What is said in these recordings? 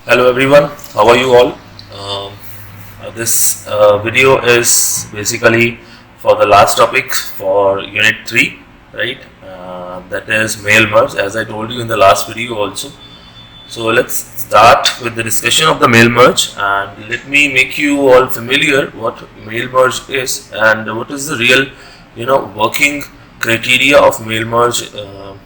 Hello everyone, how are you all? This video is basically for the last topic for Unit 3, right? That is mail merge, as I told you in the last video also. So let's start with the discussion of the mail merge, and let me make you all familiar what mail merge is and what is the real, working criteria of mail merge. So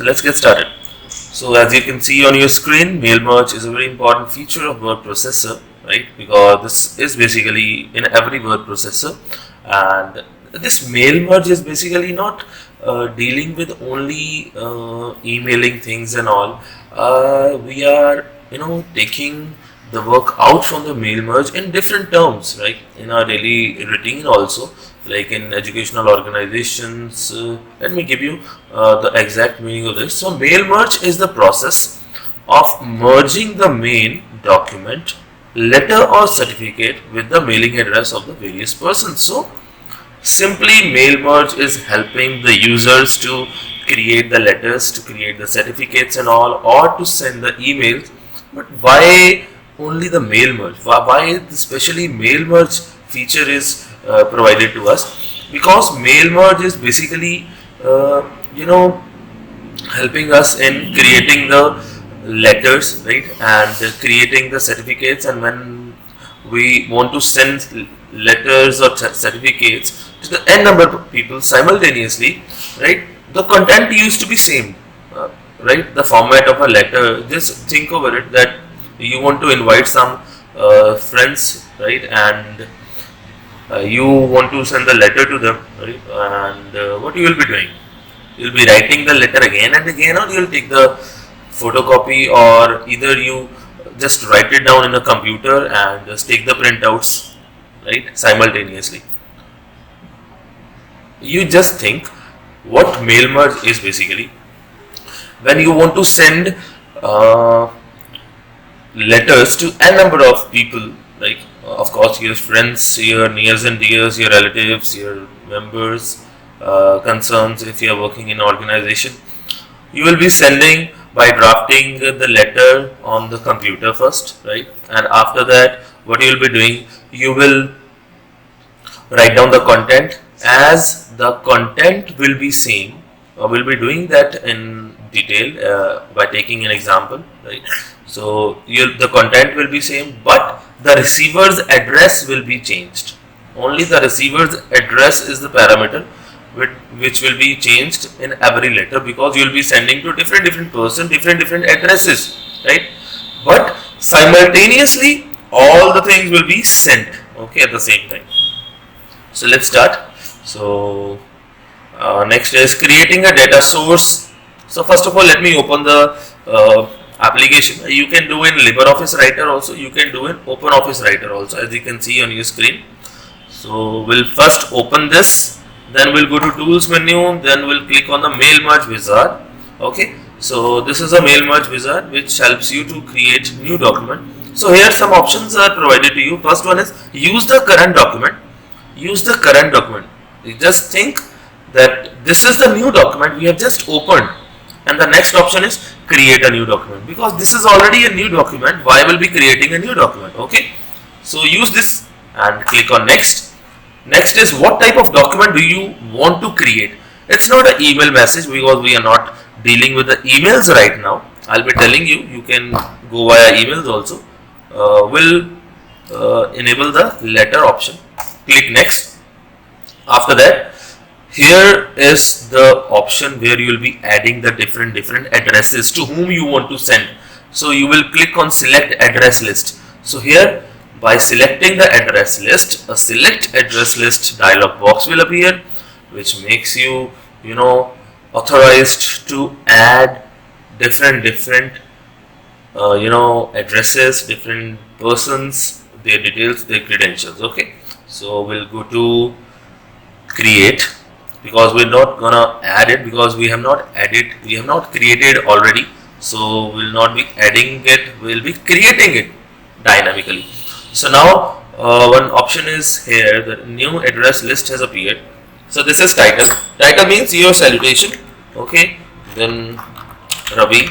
let's get started. So as you can see on your screen, mail merge is a very important feature of word processor, right? Because this is basically in every word processor, and this mail merge is basically not dealing with only emailing things and all. We are, taking the work out from the mail merge in different terms, right? In our daily routine also, like in educational organizations. Let me give you the exact meaning of this. So mail merge is the process of merging the main document, letter or certificate with the mailing address of the various persons. So simply mail merge is helping the users to create the letters, to create the certificates and all, or to send the emails. But why only the mail merge? Why especially mail merge feature is provided to us? Because mail merge is basically helping us in creating the letters, right, and creating the certificates. And when we want to send letters or certificates to the n number of people simultaneously, right, the content used to be same, right? The format of a letter, just think over it, that you want to invite some friends, right, and you want to send the letter to them, right, and what you will be doing, you'll be writing the letter again and again, or you'll take the photocopy, or either you just write it down in a computer and just take the printouts, right, simultaneously. You just think what mail merge is basically. When you want to send letters to a number of people, like of course your friends, your nears and dears, your relatives, your members, concerns, if you are working in an organization, you will be sending by drafting the letter on the computer first, right? And after that, what you will be doing, you will write down the content. As the content will be same, we'll be doing that in detail by taking an example, right? So the content will be same, but the receiver's address will be changed. Only the receiver's address is the parameter which will be changed in every letter, because you will be sending to different person, different addresses, right? But simultaneously all the things will be sent, okay, at the same time. So let's start. So next is creating a data source. So first of all, let me open the application. You can do in LibreOffice Writer also, you can do in OpenOffice Writer also, as you can see on your screen. So we'll first open this, then we'll go to tools menu, then we'll click on the mail merge wizard. Okay, so this is a mail merge wizard which helps you to create new document. So here some options are provided to you. First one is use the current document. Use the current document. You just think that this is the new document we have just opened, and the next option is create a new document, because this is already a new document. Why will be creating a new document? Okay, so use this and click on next. Next is what type of document do you want to create. It's not an email message, because we are not dealing with the emails right now. I'll be telling you, you can go via emails also. We'll enable the letter option. Click next. After that, here is the option where you will be adding the different addresses to whom you want to send. So you will click on select address list. So here, by selecting the address list, a select address list dialog box will appear, which makes you, authorized to add different addresses, different persons, their details, their credentials. Okay, so we'll go to create, because we're not gonna add it, because we have not created already. So we'll not be adding it, we'll be creating it dynamically. So now one option is here, the new address list has appeared. So this is title. Title means your salutation. Okay, then Ravi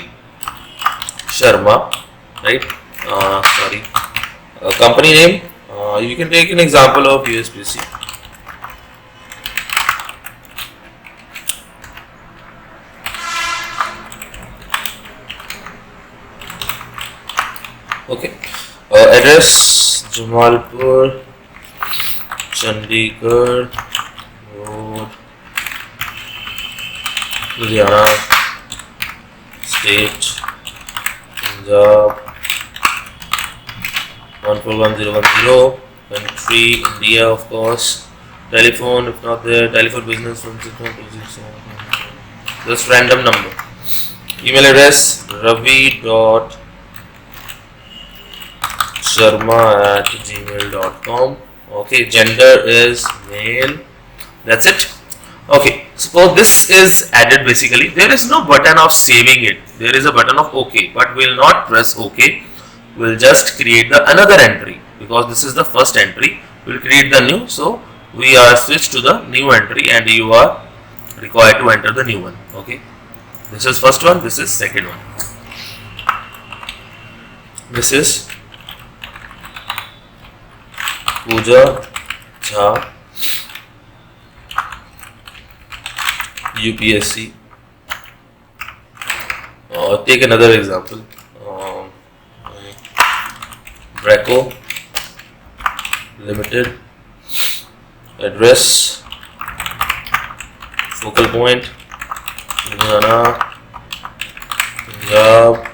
Sharma, right? sorry, company name. You can take an example of USPC. Okay. Address Jamalpur, Chandigarh Road, Ludhiana, State, Punjab 141010. Country India, of course. Telephone, if not there, telephone business from 6126. Just random number. Email address ravi.sharma@gmail.com. Okay, gender is male. That's it. Okay, suppose this is added. Basically there is no button of saving it, there is a button of OK, but we'll not press OK. We'll just create the another entry because this is the first entry. We'll create the new, so we are switched to the new entry and you are required to enter the new one. Okay, this is first one, this is second one. This is Pooja Jha, UPSC. Take another example. Braco Limited. Address, focal point, Ludhiana, Punjab.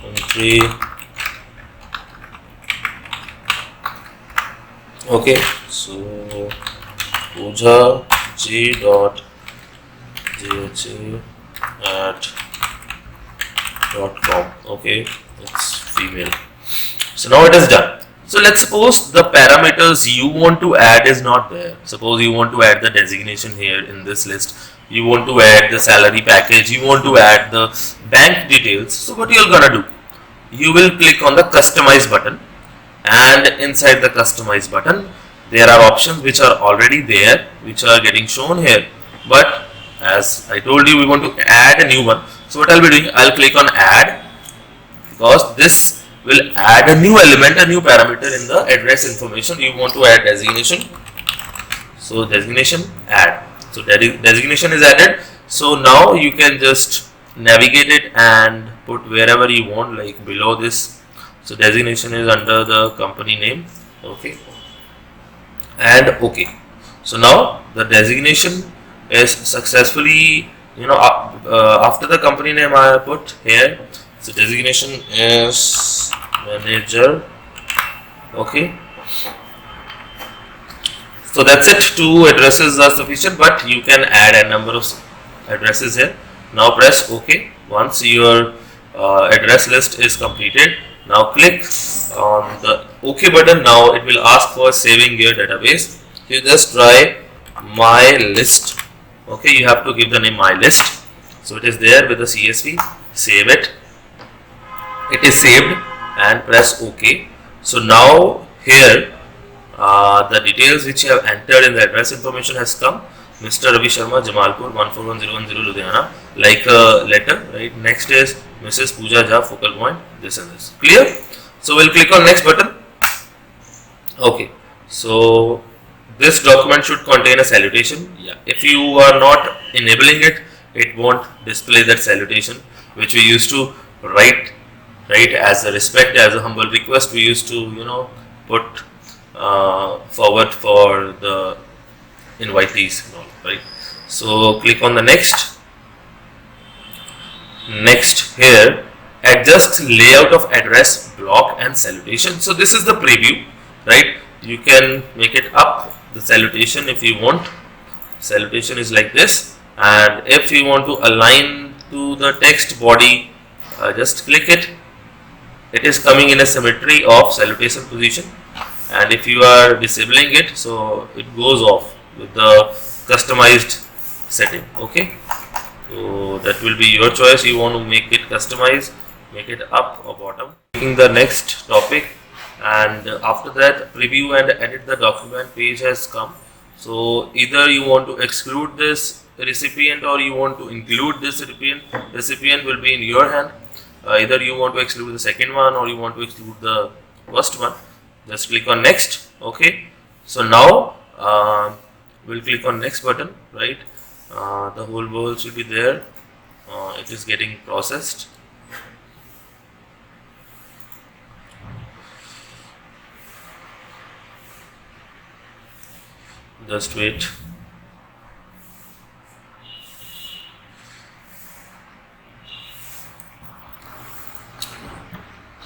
Country. Okay, so Pooja g.jha@.com. Okay, it's female. So now it is done. So let's suppose the parameters you want to add is not there. Suppose you want to add the designation here in this list. You want to add the salary package. You want to add the bank details. So what you're gonna do? You will click on the customize button, and inside the customize button there are options which are already there, which are getting shown here. But as I told you, we want to add a new one. So what I'll be doing, I'll click on add, because this will add a new element, a new parameter in the address information. You want to add designation, so designation add. So designation is added. So now you can just navigate it and put wherever you want, like below this. So designation is under the company name. Okay, and okay. So now the designation is successfully, after the company name I put here. So designation is manager. Okay, so that's it. 2 addresses are sufficient, but you can add a number of addresses here. Now press OK. Once your address list is completed, now click on the OK button. Now it will ask for saving your database. You just try my list. Okay, you have to give the name my list. So it is there with the CSV. Save it. It is saved and press OK. So now here the details which you have entered in the address information has come. Mr. Ravi Sharma, Jamalpur 141010 Ludhiana, like a letter, right? Next is Mrs. Pooja Jha, focal point, this and this. Clear? So we'll click on next button. Okay, so this document should contain a salutation. Yeah. If you are not enabling it, it won't display that salutation which we used to write, right? As a respect, as a humble request, we used to, put forward for the invitees, right? So click on the next. Next here, adjust layout of address block and salutation. So this is the preview, right? You can make it up the salutation if you want. Salutation is like this, and if you want to align to the text body, just click it. It is coming in a symmetry of salutation position, and if you are disabling it, so it goes off with the customized setting. Okay, so that will be your choice. You want to make it customized, make it up or bottom. Taking the next topic, and after that preview and edit the document page has come. So either you want to exclude this recipient or you want to include this recipient will be in your hand. either you want to exclude the second one or you want to exclude the first one. Just click on next. Okay, so now we'll click on next button, right? The whole world should be there. It is getting processed. Just wait.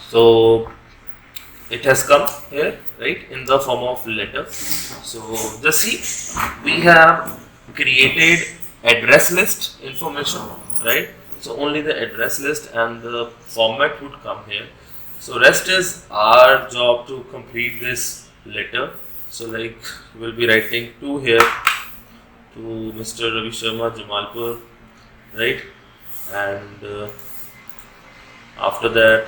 So it has come here, right, in the form of letter. So just see, we have created address list information, right? So only the address list and the format would come here. So rest is our job to complete this letter. So like we'll be writing to here to Mr. Ravi Sharma, Jamalpur, right? And after that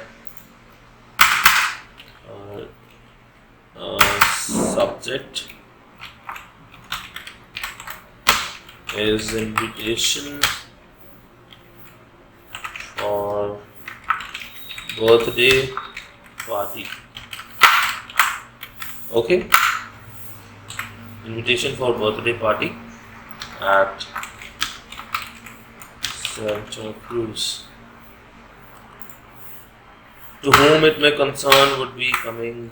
subject is invitation for birthday party. Okay, invitation for birthday party at Santa Cruz. To whom it may concern would be coming,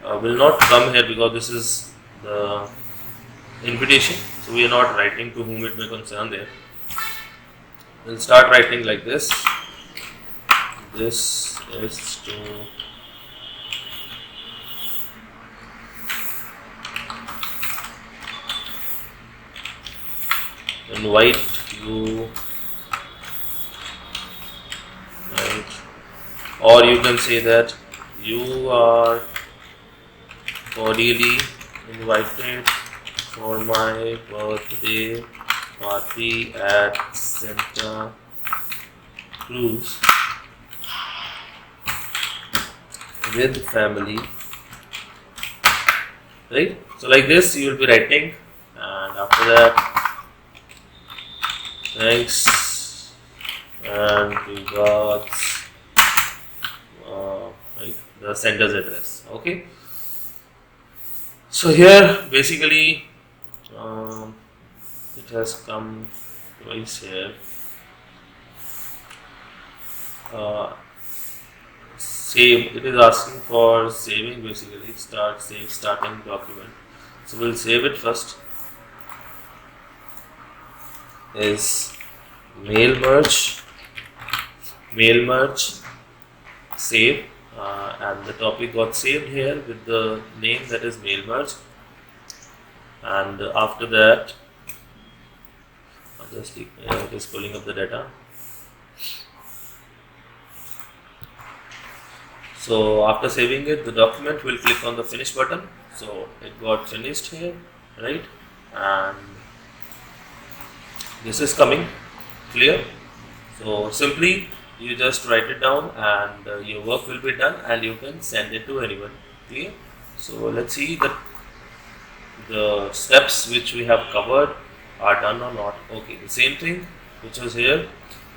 will not come here because this is the invitation, so we are not writing to whom it may concern there. We'll start writing like this. This is to invite you, right? Or you can say that you are cordially invited for my birthday party at Santa Cruz with family, right? So like this you will be writing, and after that thanks and regards, right, the sender's address. Okay, so here basically it has come twice here. Save, it is asking for saving, basically save starting document. So we'll save it first. Is mail merge save, and the topic got saved here with the name that is mail merge. And after that just it is pulling up the data. So after saving it, the document will click on the finish button. So it got finished here, right? And this is coming clear. So simply you just write it down and your work will be done and you can send it to anyone. Clear? So let's see that the steps which we have covered are done or not. Okay, the same thing which was here,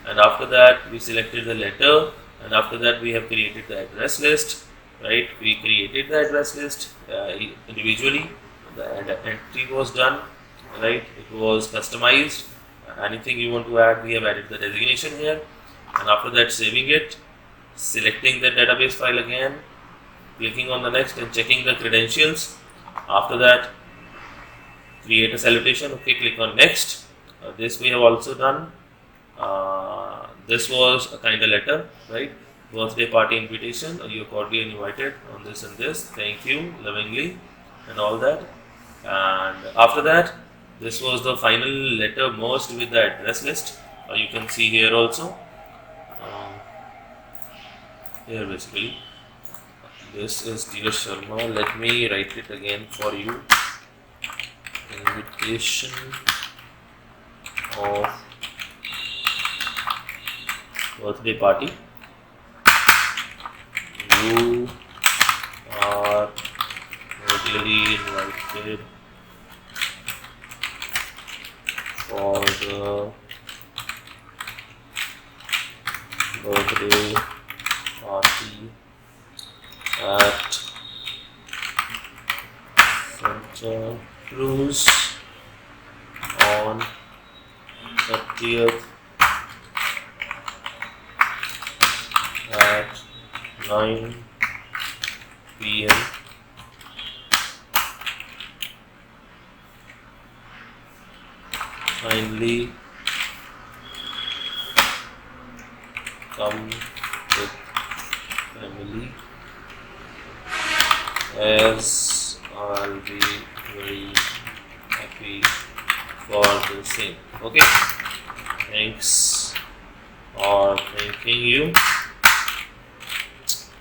and after that we selected the letter, and after that we have created the address list, right? We created the address list individually, the entry was done, right? It was customized. Anything you want to add, we have added the designation here, and after that saving it, selecting the database file again, clicking on the next and checking the credentials. After that create a salutation. Okay, click on next. This we have also done. This was a kind of letter, right? Birthday party invitation, you're cordially invited on this and this, thank you, lovingly, and all that. And after that, this was the final letter merged with the address list. You can see here also. Here basically, this is Dear Sharma. Let me write it again for you. Invitation of birthday party. You are cordially invited for the birthday party at Santa Cruz on 30th at 9 p.m. Kindly come with family, as I'll be very happy for the same. Okay, thanks or thanking you.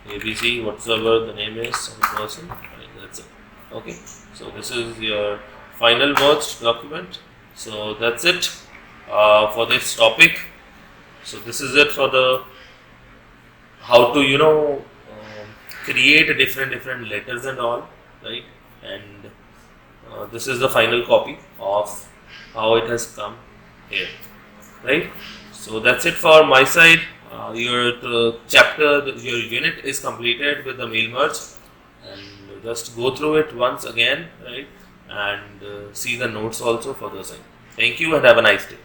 ABC, whatsoever the name is of the person, right, that's it. Okay, so this is your final words document. So that's it for this topic. So this is it for the how to create different letters and all, right? And this is the final copy of how it has come here, right? So that's it for my side. Your chapter, your unit is completed with the mail merge, and just go through it once again, right? And see the notes also for the same. Thank you and have a nice day.